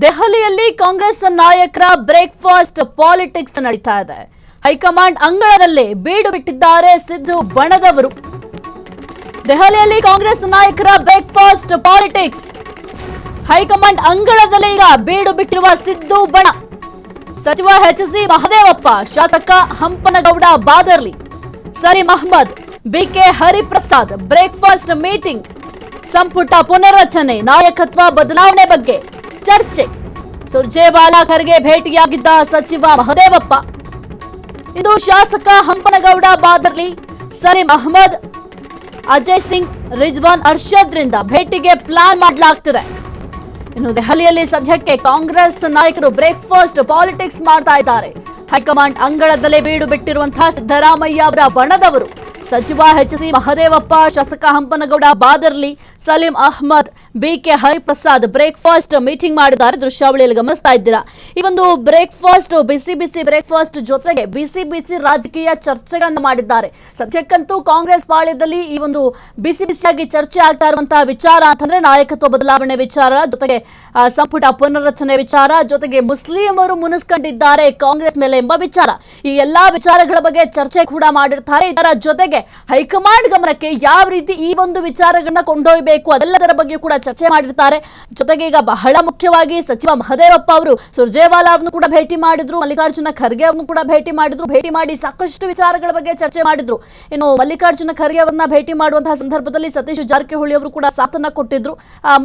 ದೆಹಲಿಯಲ್ಲಿ ಕಾಂಗ್ರೆಸ್ ನಾಯಕರ breakfast politics ನಡೀತಾ ಇದೆ. ಹೈಕಮಾಂಡ್ ಅಂಗಳದಲ್ಲೇ ಬೀಡು ಬಿಟ್ಟಿದ್ದಾರೆ ಸಿದ್ದು ಬಣದವರು. ದೆಹಲಿಯಲ್ಲಿ ಕಾಂಗ್ರೆಸ್ ನಾಯಕರ ಬ್ರೇಕ್ಫಾಸ್ಟ್ ಪಾಲಿಟಿಕ್ಸ್. ಹೈಕಮಾಂಡ್ ಅಂಗಳದಲ್ಲೇ ಈಗ ಬೀಡು ಬಿಟ್ಟಿರುವ ಸಿದ್ದು ಬಣ. ಸಚಿವ ಎಚ್.ಸಿ. ಮಹದೇವಪ್ಪ, ಶಾಸಕ Hampanagouda Badarli, Saleem Ahmed, B K Hariprasad breakfast meeting. ಸಂಪುಟ ಪುನರ್ರಚನೆ, ನಾಯಕತ್ವ ಬದಲಾವಣೆ ಬಗ್ಗೆ ಚರ್ಚೆ. ಸುರ್ಜೇವಾಲಾ ಖರ್ಗೆ ಭೇಟಿಯಾಗಿದ್ದ ಸಚಿವ ಮಹದೇವಪ್ಪ. ಇದು ಶಾಸಕ ಹಂಪನಗೌಡ ಬಾದರ್ಲಿ, ಸಲೀಂ ಅಹ್ಮದ್, ಅಜಯ್ ಸಿಂಗ್, ರಿಜ್ವಾನ್ ಅರ್ಷದ್ರಿಂದ ಭೇಟಿಗೆ ಪ್ಲಾನ್ ಮಾಡಲಾಗ್ತಿದೆ. ಇನ್ನು ದೆಹಲಿಯಲ್ಲಿ ಸದ್ಯಕ್ಕೆ ಕಾಂಗ್ರೆಸ್ ನಾಯಕರು ಬ್ರೇಕ್ಫಾಸ್ಟ್ ಪಾಲಿಟಿಕ್ಸ್ ಮಾಡ್ತಾ ಇದ್ದಾರೆ. ಹೈಕಮಾಂಡ್ ಅಂಗಳದಲ್ಲೇ ಬೀಡು ಬಿಟ್ಟಿರುವಂತಹ ಸಿದ್ದರಾಮಯ್ಯ ಅವರ ಬಣದವರು ಸಚಿವ ಎಚ್.ಸಿ. ಮಹದೇವಪ್ಪ, ಶಾಸಕ Hampanagouda Badarli, Saleem Ahmed, B K Hariprasad breakfast meeting ಮಾಡಿದ್ದಾರೆ. ದೃಶ್ಯಾವಳಿಯಲ್ಲಿ ಗಮನಿಸ್ತಾ ಇದ್ದೀರಾ. ಈ ಒಂದು ಬ್ರೇಕ್ಫಾಸ್ಟ್ ಬಿಸಿ ಬಿಸಿ ಬ್ರೇಕ್ಫಾಸ್ಟ್ ಜೊತೆಗೆ ಬಿಸಿ ಬಿಸಿ ರಾಜಕೀಯ ಚರ್ಚೆಗಳನ್ನು ಮಾಡಿದ್ದಾರೆ. ಸದ್ಯಕ್ಕಂತೂ ಕಾಂಗ್ರೆಸ್ ಪಾಳ್ಯದಲ್ಲಿ ಈ ಒಂದು ಬಿಸಿ ಬಿಸಿಯಾಗಿ ಚರ್ಚೆ ಆಗ್ತಾ ಇರುವಂತಹ ವಿಚಾರ ಅಂತಂದ್ರೆ ನಾಯಕತ್ವ ಬದಲಾವಣೆ ವಿಚಾರ, ಜೊತೆಗೆ ಸಂಪುಟ ಪುನರ್ರಚನೆ ವಿಚಾರ, ಜೊತೆಗೆ ಮುಸ್ಲಿಮರು ಮುನಿಸ್ಕೊಂಡಿದ್ದಾರೆ ಕಾಂಗ್ರೆಸ್ ಮೇಲೆ ಎಂಬ ವಿಚಾರ. ಈ ಎಲ್ಲಾ ವಿಚಾರಗಳ ಬಗ್ಗೆ ಚರ್ಚೆ ಕೂಡ ಮಾಡಿರ್ತಾರೆ. ಇದರ ಜೊತೆಗೆ ಹೈಕಮಾಂಡ್ ಗಮನಕ್ಕೆ ಯಾವ ರೀತಿ ಈ ಒಂದು ವಿಚಾರಗಳನ್ನ ಕೊಂಡೊಯ್ಯಬೇಕು ಅದೆಲ್ಲದರ ಬಗ್ಗೆ ಕೂಡ ಚರ್ಚೆ ಮಾಡಿರ್ತಾರೆ. ಜೊತೆಗೆ ಈಗ ಬಹಳ ಮುಖ್ಯವಾಗಿ ಸಚಿವ ಮಹದೇವಪ್ಪ ಅವರು ಸುರ್ಜೇವಾಲಾ ಅವರನ್ನು ಕೂಡ ಭೇಟಿ ಮಾಡಿದ್ರು, ಮಲ್ಲಿಕಾರ್ಜುನ ಖರ್ಗೆ ಅವರನ್ನು ಕೂಡ ಭೇಟಿ ಮಾಡಿದ್ರು. ಭೇಟಿ ಮಾಡಿ ಸಾಕಷ್ಟು ವಿಚಾರಗಳ ಬಗ್ಗೆ ಚರ್ಚೆ ಮಾಡಿದ್ರು. ಇನ್ನು ಮಲ್ಲಿಕಾರ್ಜುನ ಖರ್ಗೆ ಅವರನ್ನ ಭೇಟಿ ಮಾಡುವಂತಹ ಸಂದರ್ಭದಲ್ಲಿ ಸತೀಶ್ ಜಾರಕಿಹೊಳಿ ಅವರು ಕೂಡ ಸಾಥನ್ನ ಕೊಟ್ಟಿದ್ರು.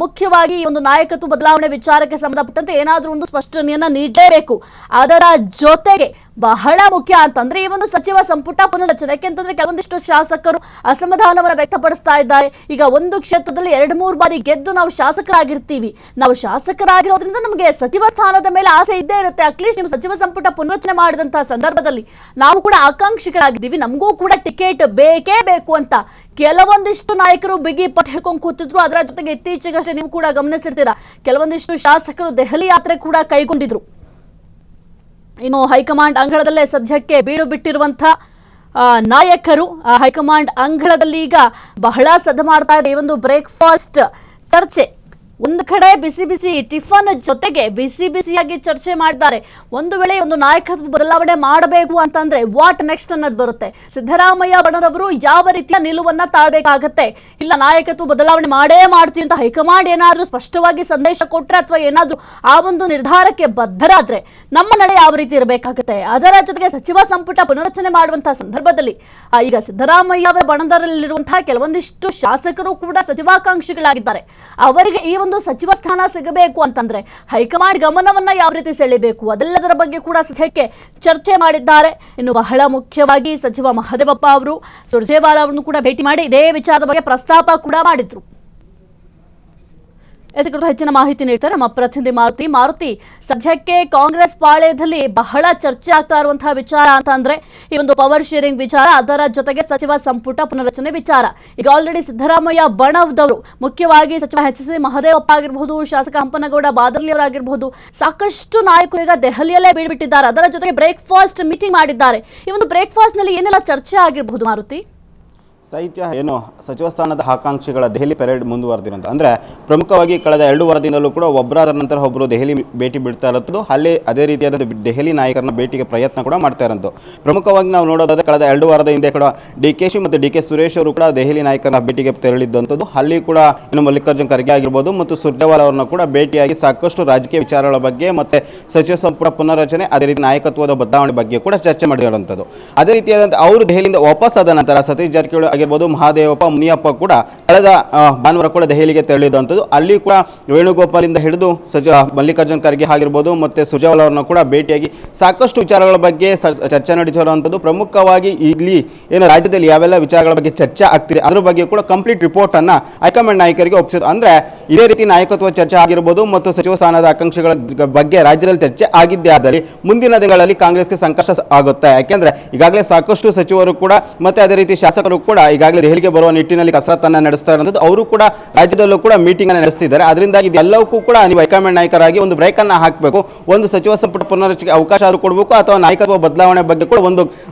ಮುಖ್ಯವಾಗಿ ಈ ಒಂದು ನಾಯಕತ್ವ ಬದಲಾವಣೆ ವಿಚಾರಕ್ಕೆ ಸಂಬಂಧಪಟ್ಟಂತೆ ಏನಾದ್ರೂ ಒಂದು ಸ್ಪಷ್ಟನೆಯನ್ನ ನೀಡಲೇಬೇಕು. ಅದರ ಜೊತೆಗೆ ಬಹಳ ಮುಖ್ಯ ಅಂತಂದ್ರೆ ಈ ಒಂದು ಸಚಿವ ಸಂಪುಟ ಪುನರ್ರಚನೆ. ಯಾಕೆಂತಂದ್ರೆ ಕೆಲವೊಂದಿಷ್ಟು ಶಾಸಕರು ಅಸಮಾಧಾನವನ್ನ ವ್ಯಕ್ತಪಡಿಸ್ತಾ ಇದ್ದಾರೆ. ಈಗ ಒಂದು ಕ್ಷೇತ್ರದಲ್ಲಿ 2-3 ಬಾರಿ ಗೆದ್ದು ನಾವು ಶಾಸಕರಾಗಿರ್ತೀವಿ. ನಾವು ಶಾಸಕರಾಗಿರೋದ್ರಿಂದ ನಮಗೆ ಸಚಿವ ಸ್ಥಾನದ ಮೇಲೆ ಆಸೆ ಇದ್ದೇ ಇರುತ್ತೆ. ಅಟ್ಲೀಸ್ಟ್ ನೀವು ಸಚಿವ ಸಂಪುಟ ಪುನರ್ರಚನೆ ಮಾಡಿದಂತಹ ಸಂದರ್ಭದಲ್ಲಿ ನಾವು ಕೂಡ ಆಕಾಂಕ್ಷಿಗಳಾಗಿದ್ದೀವಿ, ನಮಗೂ ಕೂಡ ಟಿಕೆಟ್ ಬೇಕೇ ಬೇಕು ಅಂತ ಕೆಲವೊಂದಿಷ್ಟು ನಾಯಕರು ಬಿಗಿ ಪಟ್ಟು ಹಿಡ್ಕೊಂಡು ಕೂತಿದ್ರು. ಅದರ ಜೊತೆಗೆ ಇತ್ತೀಚೆಗಷ್ಟೇ ನೀವು ಕೂಡ ಗಮನಿಸಿರ್ತೀರಾ, ಕೆಲವೊಂದಿಷ್ಟು ಶಾಸಕರು ದೆಹಲಿ ಯಾತ್ರೆ ಕೂಡ ಕೈಗೊಂಡಿದ್ರು. ಇನ್ನು ಹೈಕಮಾಂಡ್ ಅಂಗಳದಲ್ಲೇ ಸದ್ಯಕ್ಕೆ ಬೀಡು ಬಿಟ್ಟಿರುವಂತಹ ನಾಯಕರು ಹೈಕಮಾಂಡ್ ಅಂಗಳದಲ್ಲಿ ಈಗ ಬಹಳ ಸದ್ದು ಮಾಡ್ತಾ ಇದೆ. ಈ ಒಂದು ಬ್ರೇಕ್ಫಾಸ್ಟ್ ಚರ್ಚೆ ಒಂದು ಕಡೆ ಬಿಸಿ ಬಿಸಿ ಟಿಫನ್ ಜೊತೆಗೆ ಬಿಸಿ ಬಿಸಿಯಾಗಿ ಚರ್ಚೆ ಮಾಡಿದ್ದಾರೆ. ಒಂದು ವೇಳೆ ಒಂದು ನಾಯಕತ್ವ ಬದಲಾವಣೆ ಮಾಡಬೇಕು ಅಂತಂದ್ರೆ ವಾಟ್ ನೆಕ್ಸ್ಟ್ ಅನ್ನೋದು ಬರುತ್ತೆ. ಸಿದ್ದರಾಮಯ್ಯ ಬಣದವರು ಯಾವ ರೀತಿಯ ನಿಲುವನ್ನ ತಾಳ್ಬೇಕಾಗತ್ತೆ, ಇಲ್ಲ ನಾಯಕತ್ವ ಬದಲಾವಣೆ ಮಾಡೇ ಮಾಡ್ತೀವಿ ಅಂತ ಹೈಕಮಾಂಡ್ ಏನಾದ್ರೂ ಸ್ಪಷ್ಟವಾಗಿ ಸಂದೇಶ ಕೊಟ್ರೆ ಅಥವಾ ಏನಾದ್ರೂ ಆ ಒಂದು ನಿರ್ಧಾರಕ್ಕೆ ಬದ್ಧರಾದ್ರೆ ನಮ್ಮ ನಡೆ ಯಾವ ರೀತಿ ಇರಬೇಕಾಗುತ್ತೆ. ಅದರ ಜೊತೆಗೆ ಸಚಿವ ಸಂಪುಟ ಪುನರ್ರಚನೆ ಮಾಡುವಂತಹ ಸಂದರ್ಭದಲ್ಲಿ ಈಗ ಸಿದ್ದರಾಮಯ್ಯ ಅವರ ಬಣದಲ್ಲಿರುವಂತಹ ಕೆಲವೊಂದಿಷ್ಟು ಶಾಸಕರು ಕೂಡ ಸಚಿವಾಕಾಂಕ್ಷಿಗಳಾಗಿದ್ದಾರೆ. ಅವರಿಗೆ ಈ ಒಂದು ಸಚಿವ ಸ್ಥಾನ ಸಿಗಬೇಕು ಅಂತಂದ್ರೆ ಹೈಕಮಾಂಡ್ ಗಮನವನ್ನ ಯಾವ ರೀತಿ ಸೆಳೆಯಬೇಕು ಅದೆಲ್ಲದರ ಬಗ್ಗೆ ಕೂಡ ಸದ್ಯಕ್ಕೆ ಚರ್ಚೆ ಮಾಡಿದ್ದಾರೆ. ಇನ್ನು ಬಹಳ ಮುಖ್ಯವಾಗಿ ಸಚಿವ ಮಹದೇವಪ್ಪ ಅವರು ಸುರ್ಜೇವಾಲಾ ಅವರನ್ನು ಕೂಡ ಭೇಟಿ ಮಾಡಿ ಇದೇ ವಿಚಾರದ ಬಗ್ಗೆ ಪ್ರಸ್ತಾಪ ಕೂಡ ಮಾಡಿದ್ರು. ಇದಕ್ಕೆ ಹೆಚ್ಚಿನ ಮಾಹಿತಿ ನೀಡ್ತಾರೆ ನಮ್ಮ ಪ್ರತಿನಿಧಿ ಮಾರುತಿ. ಸದ್ಯಕ್ಕೆ ಕಾಂಗ್ರೆಸ್ ಪಾಳ್ಯದಲ್ಲಿ ಬಹಳ ಚರ್ಚೆ ಆಗ್ತಾ ಇರುವಂತಹ ವಿಚಾರ ಅಂತ ಅಂದ್ರೆ ಈ ಒಂದು ಪವರ್ ಶೇರಿಂಗ್ ವಿಚಾರ, ಅದರ ಜೊತೆಗೆ ಸಚಿವ ಸಂಪುಟ ಪುನರ್ರಚನೆ ವಿಚಾರ. ಈಗ ಆಲ್ರೆಡಿ ಸಿದ್ದರಾಮಯ್ಯ ಬಣದವರು ಮುಖ್ಯವಾಗಿ ಸಚಿವ ಎಚ್.ಸಿ. ಮಹದೇವಪ್ಪ ಆಗಿರಬಹುದು, ಶಾಸಕ ಹಂಪನಗೌಡ ಬಾದರ್ಲಿ ಅವರಾಗಿರಬಹುದು, ಸಾಕಷ್ಟು ನಾಯಕರು ಈಗ ದೆಹಲಿಯಲ್ಲೇ ಬೀಡ್ಬಿಟ್ಟಿದ್ದಾರೆ. ಅದರ ಜೊತೆಗೆ ಬ್ರೇಕ್ಫಾಸ್ಟ್ ಮೀಟಿಂಗ್ ಮಾಡಿದ್ದಾರೆ. ಈ ಒಂದು ಬ್ರೇಕ್ಫಾಸ್ಟ್ ನಲ್ಲಿ ಏನೆಲ್ಲ ಚರ್ಚೆ ಆಗಿರಬಹುದು ಮಾರುತಿ? ಸಾಹಿತ್ಯ ಏನು ಸಚಿವ ಸ್ಥಾನದ ಆಕಾಂಕ್ಷಿಗಳ ದೆಹಲಿ ಪೆರೇಡ್ ಮುಂದುವರೆದಿರೋದು ಅಂದರೆ ಪ್ರಮುಖವಾಗಿ ಕಳೆದ 2 ವಾರದಿಂದಲೂ ಕೂಡ ಒಬ್ಬರಾದ ನಂತರ ಒಬ್ಬರು ದೆಹಲಿ ಭೇಟಿ ಬಿಡ್ತಾ ಇರೋದು, ಅಲ್ಲಿ ಅದೇ ರೀತಿಯಾದ ದೆಹಲಿ ನಾಯಕರನ್ನ ಭೇಟಿಗೆ ಪ್ರಯತ್ನ ಕೂಡ ಮಾಡ್ತಾ ಇರೋದು. ಪ್ರಮುಖವಾಗಿ ನಾವು ನೋಡೋದಾದ್ರೆ ಕಳೆದ 2 ವಾರದ ಹಿಂದೆ ಕೂಡ ಡಿ.ಕೆ.ಶಿ ಮತ್ತು ಡಿ.ಕೆ. ಸುರೇಶ್ ಅವರು ಕೂಡ ದೆಹಲಿ ನಾಯಕರನ್ನ ಭೇಟಿಗೆ ತೆರಳಿದ್ದಂಥದ್ದು. ಅಲ್ಲಿ ಕೂಡ ಇನ್ನು ಮಲ್ಲಿಕಾರ್ಜುನ ಖರ್ಗೆ ಆಗಿರ್ಬೋದು ಮತ್ತು ಸುರ್ಜೇವಾಲಾ ಅವರನ್ನ ಕೂಡ ಭೇಟಿಯಾಗಿ ಸಾಕಷ್ಟು ರಾಜಕೀಯ ವಿಚಾರಗಳ ಬಗ್ಗೆ ಮತ್ತು ಸಚಿವ ಸಂಪುಟ ಪುನರ್ರಚನೆ ಅದೇ ರೀತಿ ನಾಯಕತ್ವದ ಬದಲಾವಣೆ ಬಗ್ಗೆ ಕೂಡ ಚರ್ಚೆ ಮಾಡಿರುವಂಥದ್ದು. ಅದೇ ರೀತಿಯಾದಂಥ ಅವರು ದೆಹಲಿಯಿಂದ ವಾಪಸ್ ಆದ ನಂತರ ಸತೀಶ್ ಜಾರಕಿಹೊಳಿ ಆಗಿರ್ಬೋದು, ಮಹದೇವಪ್ಪ, ಮುನಿಯಪ್ಪ ಕೂಡ ಕಳೆದ ಭಾನುವಾರ ಕೂಡ ದೆಹಲಿಗೆ ತೆರಳಿದಂಥದ್ದು. ಅಲ್ಲಿ ಕೂಡ ವೇಣುಗೋಪಾಲಿಂದ ಹಿಡಿದು ಮಲ್ಲಿಕಾರ್ಜುನ ಖರ್ಗೆ ಆಗಿರ್ಬೋದು ಮತ್ತು ಸುರ್ಜೇವಾಲಾ ಅವರನ್ನು ಕೂಡ ಭೇಟಿಯಾಗಿ ಸಾಕಷ್ಟು ವಿಚಾರಗಳ ಬಗ್ಗೆ ಚರ್ಚೆ ನಡೀತಿರುವಂಥದ್ದು. ಪ್ರಮುಖವಾಗಿ ಇಲ್ಲಿ ಏನು ರಾಜ್ಯದಲ್ಲಿ ಯಾವೆಲ್ಲ ವಿಚಾರಗಳ ಬಗ್ಗೆ ಚರ್ಚೆ ಆಗ್ತಿದೆ ಅದ್ರ ಬಗ್ಗೆ ಕೂಡ ಕಂಪ್ಲೀಟ್ ರಿಪೋರ್ಟ್ ಅನ್ನ ಹೈಕಮಾಂಡ್ ನಾಯಕರಿಗೆ ಒಪ್ಪಿಸಿದ್ರು. ಅಂದ್ರೆ ಇದೇ ರೀತಿ ನಾಯಕತ್ವ ಚರ್ಚೆ ಆಗಿರ್ಬೋದು ಮತ್ತು ಸಚಿವ ಸ್ಥಾನದ ಆಕಾಂಕ್ಷಿಗಳ ಬಗ್ಗೆ ರಾಜ್ಯದಲ್ಲಿ ಚರ್ಚೆ ಆಗಿದ್ದೇ ಆದಲ್ಲಿ ಮುಂದಿನ ದಿನಗಳಲ್ಲಿ ಕಾಂಗ್ರೆಸ್ಗೆ ಸಂಕಷ್ಟ ಆಗುತ್ತೆ. ಯಾಕೆಂದ್ರೆ ಈಗಾಗಲೇ ಸಾಕಷ್ಟು ಸಚಿವರು ಕೂಡ ಮತ್ತೆ ಅದೇ ರೀತಿ ಶಾಸಕರು ಕೂಡ ಈಗಾಗಲೇ ದೆಹಲಿಗೆ ಬರುವ ನಿಟ್ಟಿನಲ್ಲಿ ಕಸರತ್ತನ್ನು ನಡೆಸ್ತಾ ಇರುವಂಥದ್ದು. ಅವರು ಕೂಡ ರಾಜ್ಯದಲ್ಲೂ ಕೂಡ ಮೀಟಿಂಗ್ ಅನ್ನು ನಡೆಸ್ತಿದ್ದಾರೆ. ಅದರಿಂದಾಗಿ ಇದೆಲ್ಲವಕ್ಕೂ ಕೂಡ ನೀವು ಹೈಕಮಾಂಡ್ ನಾಯಕರಾಗಿ ಒಂದು ಬ್ರೇಕ್ ಅನ್ನು ಹಾಕಬೇಕು, ಒಂದು ಸಚಿವ ಸಂಪುಟ ಪುನರ್ರಚನೆಗೆ ಅವಕಾಶ ಕೊಡಬೇಕು, ಅಥವಾ ನಾಯಕತ್ವ ಬದಲಾವಣೆ ಬಗ್ಗೆ ಕೂಡ ಒಂದು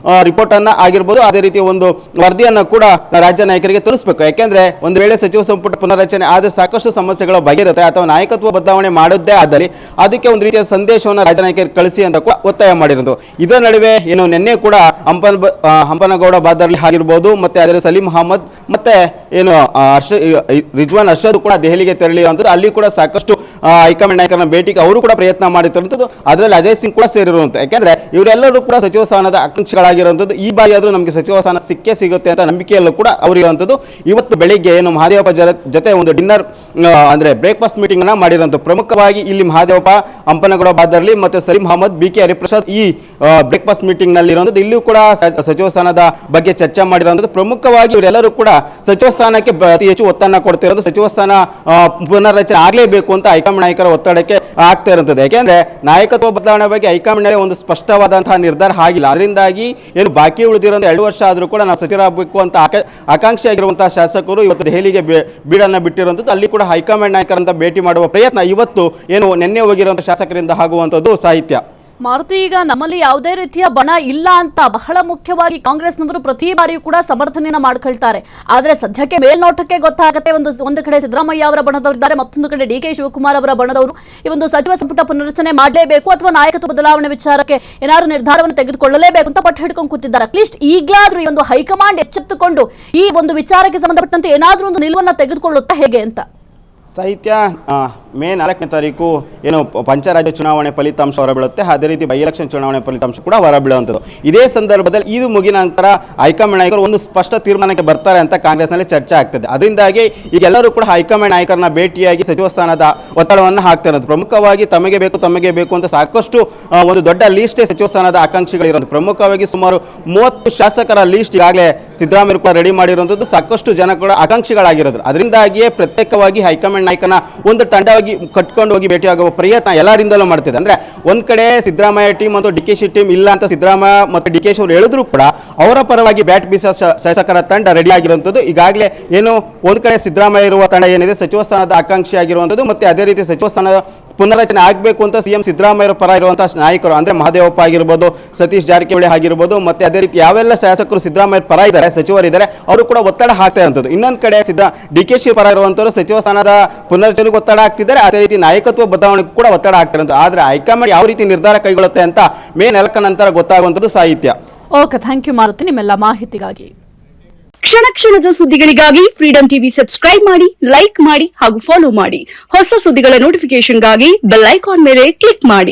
ರಿಪೋರ್ಟ್ ಅನ್ನ ಆಗಿರ್ಬೋದು, ಅದೇ ರೀತಿ ಒಂದು ವರದಿಯನ್ನು ಕೂಡ ರಾಜ್ಯ ನಾಯಕರಿಗೆ ತೋರಿಸಬೇಕು. ಯಾಕೆಂದ್ರೆ ಒಂದು ವೇಳೆ ಸಚಿವ ಸಂಪುಟ ಪುನರ್ರಚನೆ ಆದ ಸಾಕಷ್ಟು ಸಮಸ್ಯೆಗಳು ಬಗೆರುತ್ತೆ, ಅಥವಾ ನಾಯಕತ್ವ ಬದಲಾವಣೆ ಮಾಡುವುದೇ ಆದಲ್ಲಿ ಅದಕ್ಕೆ ಒಂದು ರೀತಿಯ ಸಂದೇಶವನ್ನು ರಾಜ್ಯ ನಾಯಕರಿಗೆ ಕಳಿಸಿ ಅಂತ ಕೂಡ ಒತ್ತಾಯ ಮಾಡಿರೋದು. ಇದರ ನಡುವೆ ಏನು ನಿನ್ನೆ ಕೂಡ ಹಂಪನಗೌಡ ಬಾದರ್ಲಿ ಆಗಿರ್ಬೋದು, ಮತ್ತೆ ಅದರ ಸಲೀಂ ಅಹಮದ್ ಮತ್ತೆ ಏನು ರಿಜ್ವಾನ್ ಅರ್ಷದ್ ಕೂಡ ದೆಹಲಿಗೆ ತೆರಳಿರುವಂಥದ್ದು. ಅಲ್ಲಿ ಕೂಡ ಸಾಕಷ್ಟು ಹೈಕಮಾಂಡ್ ನಾಯಕರನ್ನ ಭೇಟಿಗೆ ಅವರು ಕೂಡ ಪ್ರಯತ್ನ ಮಾಡಿರುವಂಥದ್ದು. ಅದರಲ್ಲಿ ಅಜಯ್ ಸಿಂಗ್ ಕೂಡ ಸೇರಿರುವಂಥದ್ದು. ಯಾಕೆಂದ್ರೆ ಇವರೆಲ್ಲರೂ ಕೂಡ ಸಚಿವ ಸ್ಥಾನದ ಆಕಾಂಕ್ಷಿಗಳಾಗಿರುವಂಥದ್ದು. ಈ ಬಾರಿ ಆದರೂ ನಮಗೆ ಸಚಿವ ಸ್ಥಾನ ಸಿಕ್ಕೇ ಸಿಗುತ್ತೆ ಅಂತ ನಂಬಿಕೆಯಲ್ಲೂ ಕೂಡ ಅವರಿರುವಂಥದ್ದು. ಇವತ್ತು ಬೆಳಿಗ್ಗೆ ಏನು ಮಹಾದೇವಪ್ಪ ಜೊತೆ ಒಂದು ಡಿನ್ನರ್ ಅಂದ್ರೆ ಬ್ರೇಕ್ಫಾಸ್ಟ್ ಮೀಟಿಂಗ್ ಅನ್ನ ಮಾಡಿರುವಂಥದ್ದು. ಪ್ರಮುಖವಾಗಿ ಇಲ್ಲಿ ಮಹಾದೇವಪ್ಪ, ಹಂಪನಗೌಡ ಬಾದರ್ಲಿ ಮತ್ತೆ ಸಲೀಂ ಅಹಮದ್, BK ಹರಿಪ್ರಸಾದ್ ಈ ಬ್ರೇಕ್ಫಾಸ್ಟ್ ಮೀಟಿಂಗ್ ನಲ್ಲಿ ಇರುವಂಥದ್ದು. ಇಲ್ಲಿಯೂ ಕೂಡ ಸಚಿವ ಸ್ಥಾನದ ಬಗ್ಗೆ ಚರ್ಚೆ ಮಾಡಿರುವಂಥದ್ದು. ಪ್ರಮುಖವಾಗಿ ಇವರೆಲ್ಲರೂ ಕೂಡ ಸಚಿವ ಸ್ಥಾನಕ್ಕೆ ಅತಿ ಹೆಚ್ಚು ಒತ್ತನ್ನ ಕೊಡ್ತಿರೋದು. ಸಚಿವ ಸ್ಥಾನ ಪುನರ್ರಚನೆ ಆಗಲೇಬೇಕು ಅಂತ ಹೈಕಮಾಂಡ್ ನಾಯಕರ ಒತ್ತಡಕ್ಕೆ ಆಗ್ತಾ ಇರುತ್ತದೆ. ಯಾಕೆಂದ್ರೆ ನಾಯಕತ್ವ ಬದಲಾವಣೆ ಬಗ್ಗೆ ಹೈಕಮಾಂಡ್ ನಲ್ಲಿ ಒಂದು ಸ್ಪಷ್ಟವಾದಂತಹ ನಿರ್ಧಾರ ಆಗಿಲ್ಲ. ಅದರಿಂದಾಗಿ ಏನು ಬಾಕಿ ಉಳಿದಿರೋ 2 ವರ್ಷ ಆದರೂ ಕೂಡ ನಾವು ಸಚಿವರಾಗಬೇಕು ಅಂತ ಆಕಾಂಕ್ಷಿ ಆಗಿರುವಂತಹ ಶಾಸಕರು ಇವತ್ತು ದೆಹಲಿಗೆ ಬೀಡನ್ನ ಬಿಟ್ಟಿರುವಂಥದ್ದು. ಅಲ್ಲಿ ಕೂಡ ಹೈಕಮಾಂಡ್ ನಾಯಕರಂತ ಭೇಟಿ ಮಾಡುವ ಪ್ರಯತ್ನ ಇವತ್ತು ಏನು ನಿನ್ನೆ ಹೋಗಿರುವಂತಹ ಶಾಸಕರಿಂದ ಆಗುವಂಥದ್ದು ಸಾಹಿತ್ಯ. ಮಾರುತಿ, ಈಗ ನಮ್ಮಲ್ಲಿ ಯಾವುದೇ ರೀತಿಯ ಬಣ ಇಲ್ಲ ಅಂತ ಬಹಳ ಮುಖ್ಯವಾಗಿ ಕಾಂಗ್ರೆಸ್ನವರು ಪ್ರತಿ ಬಾರಿಯೂ ಕೂಡ ಸಮರ್ಥನೆಯನ್ನ ಮಾಡ್ಕೊಳ್ತಾರೆ. ಆದ್ರೆ ಸದ್ಯಕ್ಕೆ ಮೇಲ್ನೋಟಕ್ಕೆ ಗೊತ್ತಾಗತ್ತೆ, ಒಂದು ಕಡೆ ಸಿದ್ದರಾಮಯ್ಯ ಅವರ ಬಣದವರಿದ್ದಾರೆ, ಮತ್ತೊಂದು ಕಡೆ DK ಶಿವಕುಮಾರ್ ಅವರ ಬಣದವರು ಈ ಒಂದು ಸಚಿವ ಸಂಪುಟ ಪುನರ್ರಚನೆ ಮಾಡಲೇಬೇಕು ಅಥವಾ ನಾಯಕತ್ವ ಬದಲಾವಣೆ ವಿಚಾರಕ್ಕೆ ಏನಾದ್ರು ನಿರ್ಧಾರವನ್ನು ತೆಗೆದುಕೊಳ್ಳಲೇಬೇಕು ಅಂತ ಪಟ್ಟು ಹಿಡ್ಕೊಂಡು ಕೂತಿದ್ದಾರೆ. ಅಟ್ಲೀಸ್ಟ್ ಈಗಲಾದ್ರೂ ಈ ಒಂದು ಹೈಕಮಾಂಡ್ ಎಚ್ಚೆತ್ತುಕೊಂಡು ಈ ಒಂದು ವಿಚಾರಕ್ಕೆ ಸಂಬಂಧಪಟ್ಟಂತೆ ಏನಾದ್ರೂ ಒಂದು ನಿಲುವನ್ನ ತೆಗೆದುಕೊಳ್ಳುತ್ತಾ ಹೇಗೆ ಅಂತ. ಸಾಹಿತ್ಯ ಮೇ 4ನೇ ತಾರೀಕು ಏನು ಪಂಚರಾಜ್ಯ ಚುನಾವಣೆ ಫಲಿತಾಂಶ ಹೊರಬೀಳುತ್ತೆ, ಅದೇ ರೀತಿ ಬೈ ಎಲೆಕ್ಷನ್ ಚುನಾವಣೆ ಫಲಿತಾಂಶ ಕೂಡ ಹೊರಬೀಳುವಂಥದ್ದು. ಇದೇ ಸಂದರ್ಭದಲ್ಲಿ ಇದು ಮುಗಿದ ನಂತರ ಹೈಕಮಾಂಡ್ ನಾಯಕರು ಒಂದು ಸ್ಪಷ್ಟ ತೀರ್ಮಾನಕ್ಕೆ ಬರ್ತಾರೆ ಅಂತ ಕಾಂಗ್ರೆಸ್ನಲ್ಲಿ ಚರ್ಚೆ ಆಗ್ತದೆ. ಅದರಿಂದಾಗಿ ಈಗೆಲ್ಲರೂ ಕೂಡ ಹೈಕಮಾಂಡ್ ನಾಯಕರನ್ನ ಭೇಟಿಯಾಗಿ ಸಚಿವ ಸ್ಥಾನದ ಒತ್ತಡವನ್ನು ಹಾಕ್ತಾ ಇರೋದು. ಪ್ರಮುಖವಾಗಿ ತಮಗೆ ಬೇಕು ಅಂತ ಸಾಕಷ್ಟು ಒಂದು ದೊಡ್ಡ ಲೀಸ್ಟೇ ಸಚಿವ ಸ್ಥಾನದ ಆಕಾಂಕ್ಷಿಗಳಿರೋದು. ಪ್ರಮುಖವಾಗಿ ಸುಮಾರು 30 ಶಾಸಕರ ಲೀಸ್ಟ್ ಈಗಾಗಲೇ ಸಿದ್ದರಾಮಯ್ಯ ಕೂಡ ರೆಡಿ ಮಾಡಿರುವಂಥದ್ದು. ಸಾಕಷ್ಟು ಜನ ಕೂಡ ಆಕಾಂಕ್ಷಿಗಳಾಗಿರೋದು. ಅದರಿಂದಾಗಿಯೇ ಪ್ರತ್ಯೇಕವಾಗಿ ಹೈಕಮಾಂಡ್ ನಾಯಕನ ಒಂದು ತಂಡವಾಗಿ ಕಟ್ಕೊಂಡು ಹೋಗಿ ಭೇಟಿಯಾಗುವ ಪ್ರಯತ್ನ ಎಲ್ಲರಿಂದಲೂ ಮಾಡ್ತಿದೆ. ಅಂದ್ರೆ ಒಂದ್ ಕಡೆ ಸಿದ್ದರಾಮಯ್ಯ ಟೀಮ್ ಮತ್ತು DK ಟೀಮ್ ಇಲ್ಲ ಅಂತ ಸಿದ್ದರಾಮಯ್ಯ ಮತ್ತು DK ಅವರು ಹೇಳಿದ್ರು ಕೂಡ ಅವರ ಪರವಾಗಿ ಬ್ಯಾಟ್ ಬೀಸ ಶಾಸಕರ ತಂಡ ರೆಡಿ ಆಗಿರುವಂಥದ್ದು. ಈಗಾಗಲೇ ಏನು ಒಂದ್ ಕಡೆ ಸಿದ್ದರಾಮಯ್ಯ ಇರುವ ತಂಡ ಏನಿದೆ ಸಚಿವ ಸ್ಥಾನದ ಆಕಾಂಕ್ಷಿ ಆಗಿರುವಂಥದ್ದು, ಮತ್ತೆ ಅದೇ ರೀತಿ ಸಚಿವ ಸ್ಥಾನದ ಪುನರ್ರಚನೆ ಆಗಬೇಕು ಅಂತ CM ಸಿದ್ದರಾಮಯ್ಯ ಪರ ಇರುವಂತಹ ನಾಯಕರು ಅಂದ್ರೆ ಮಹದೇವಪ್ಪ ಆಗಿರ್ಬೋದು, ಸತೀಶ್ ಜಾರಕಿಹೊಳಿ ಆಗಿರ್ಬೋದು, ಮತ್ತೆ ಅದೇ ರೀತಿ ಯಾವೆಲ್ಲ ಶಾಸಕರು ಸಿದ್ದರಾಮಯ್ಯ ಪರ ಇದ್ದಾರೆ, ಸಚಿವರಿದ್ದಾರೆ, ಅವರು ಕೂಡ ಒತ್ತಡ ಹಾಕ್ತಾ ಇರುವಂಥದ್ದು. ಇನ್ನೊಂದು ಕಡೆ DK ಪರ ಇರುವಂತವರು ಸಚಿವ ಸ್ಥಾನದ ಪುನರ್ರಚನೆಗೆ ಒತ್ತಡ ಹಾಕ್ತಿದ್ದಾರೆ, ಅದೇ ರೀತಿ ನಾಯಕತ್ವ ಬದಲಾವಣೆಗೂ ಕೂಡ ಒತ್ತಡ ಆಗ್ತಿರೋದು. ಆದ್ರೆ ಹೈಕಮಾಂಡ್ ಯಾವ ರೀತಿ ನಿರ್ಧಾರ ಕೈಗೊಳ್ಳುತ್ತೆ ಅಂತ ಮೇ 4 ನಂತರ ಗೊತ್ತಾಗುವಂಥದ್ದು ಸಾಹಿತ್ಯ. ಓಕೆ, ಥ್ಯಾಂಕ್ ಯು ಮಾರುತಿ ನಿಮ್ಮೆಲ್ಲ ಮಾಹಿತಿಗಾಗಿ. ಕ್ಷಣ ಕ್ಷಣದ ಸುದ್ದಿಗಳಿಗಾಗಿ ಫ್ರೀಡಂ ಟಿವಿ ಸಬ್ಸ್ಕ್ರೈಬ್ ಮಾಡಿ, ಲೈಕ್ ಮಾಡಿ ಹಾಗೂ ಫಾಲೋ ಮಾಡಿ. ಹೊಸ ಸುದ್ದಿಗಳ ನೋಟಿಫಿಕೇಶನ್ಗಾಗಿ ಬೆಲ್ ಐಕಾನ್ ಮೇಲೆ ಕ್ಲಿಕ್ ಮಾಡಿ.